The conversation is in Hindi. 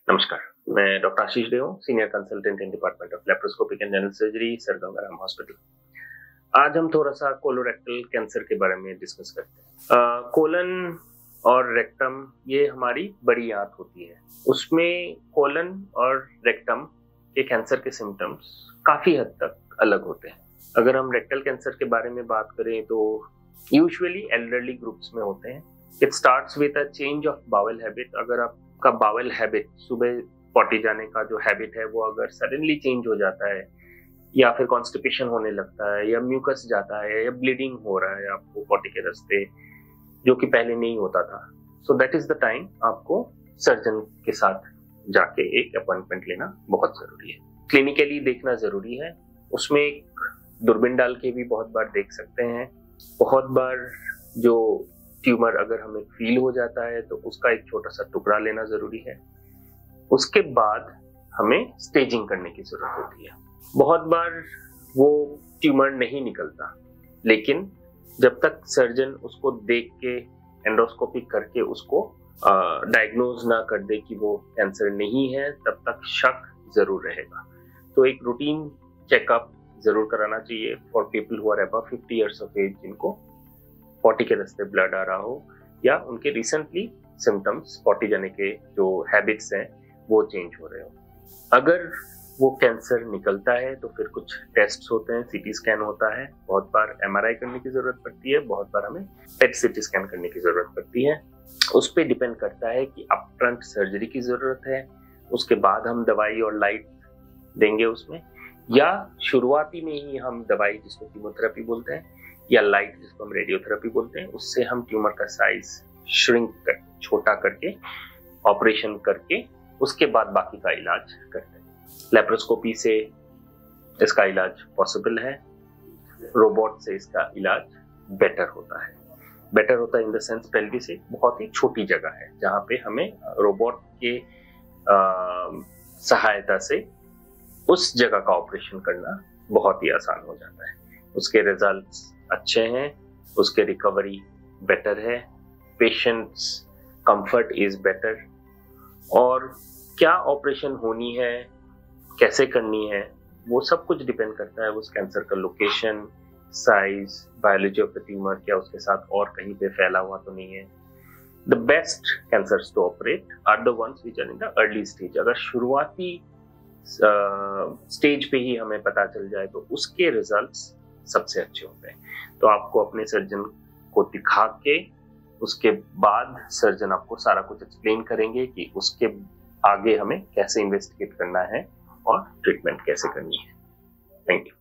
नमस्कार, मैं doctor Ashish Dev, senior consultant in department of laparoscopic and general surgery, sir Gangaram hospital. आज हम थोड़ा सा कोलोरेक्टल कैंसर के बारे में डिस्कस करते हैं। कोलन और रेक्टम ये हमारी बड़ी आंत होती है। उसमें कोलन और रेक्टम के कैंसर के सिम्टम्स काफी हद तक अलग होते हैं। अगर हम रेक्टल कैंसर के बारे में बात करें तो यूजुअली एल्डरली ग्रुप्स में होते हैं। It starts with a change of bowel habit. अगर आपका बाउल हैबिट, सुबह पॉटी जाने का जो हैबिट है, वो अगर सडनली चेंज हो जाता है या फिर कॉन्स्टिपेशन होने लगता है या म्यूकस जाता है या ब्लीडिंग हो रहा है आपको पॉटी के रास्ते, जो कि पहले नहीं होता था, so that is the time आपको सर्जन के साथ जाके एक अपॉइंटमेंट लेना बहुत जरूरी है। क्लिनिकली देखना जरूरी है। उसमें एक दूरबीन डाल के भी बहुत बार देख सकते हैं। बहुत बार जो ट्यूमर अगर हमें फील हो जाता है तो उसका एक छोटा सा टुकड़ा लेना जरूरी है। उसके बाद हमें स्टेजिंग करने की जरूरत होती है। बहुत बार वो ट्यूमर नहीं निकलता, लेकिन जब तक सर्जन उसको देख के एंडोस्कोपी करके उसको डायग्नोज ना कर दे कि वो कैंसर नहीं है, तब तक शक जरूर रहेगा। तो एक रूटीन चेकअप जरूर कराना चाहिए for people who are above 50 years of age, जिनको पॉटी के रास्ते ब्लड आ रहा हो या उनके रिसेंटली सिम्टम्स, पॉटी जाने के जो हैबिट्स हैं वो चेंज हो रहे हो। अगर वो कैंसर निकलता है तो फिर कुछ टेस्ट्स होते हैं, सीटी स्कैन होता है, बहुत बार एमआरआई करने की जरूरत पड़ती है, बहुत बार हमें पेट सीटी स्कैन करने की जरूरत पड़ती है। उस पर डिपेंड करता है कि अपफ्रंट सर्जरी की जरूरत है, उसके बाद हम दवाई और लाइट देंगे उसमें, या शुरुआती में ही हम दवाई जिसको कीमोथेरेपी बोलते हैं या लाइट जिसको हम रेडियोथेरेपी बोलते हैं, उससे हम ट्यूमर का साइज श्रिंक कर, छोटा करके ऑपरेशन करके उसके बाद बाकी का इलाज करते हैं। लेप्रोस्कोपी से इसका इलाज पॉसिबल है, रोबोट से इसका इलाज बेटर होता है। बेटर होता है इन द सेंस पेल्विस एक बहुत ही छोटी जगह है जहाँ पे हमें रोबोट के सहायता से उस जगह का ऑपरेशन करना बहुत ही आसान हो जाता है। उसके रिजल्ट्स अच्छे हैं, उसके रिकवरी बेटर है, पेशेंट्स कंफर्ट इज बेटर, और क्या ऑपरेशन होनी है, कैसे करनी है, वो सब कुछ डिपेंड करता है उस कैंसर का location, size, biology of the tumour, क्या उसके साथ और कहीं पे फैला हुआ तो नहीं है। The best cancers to operate are the ones which are in the early stage. अगर शुरुआती स्टेज पे ही हमें पता चल जाए तो उसके रिजल्ट्स सबसे अच्छे होते हैं। तो आपको अपने सर्जन को दिखा के उसके बाद सर्जन आपको सारा कुछ एक्सप्लेन करेंगे कि उसके आगे हमें कैसे इन्वेस्टिगेट करना है और ट्रीटमेंट कैसे करनी है। Thank you.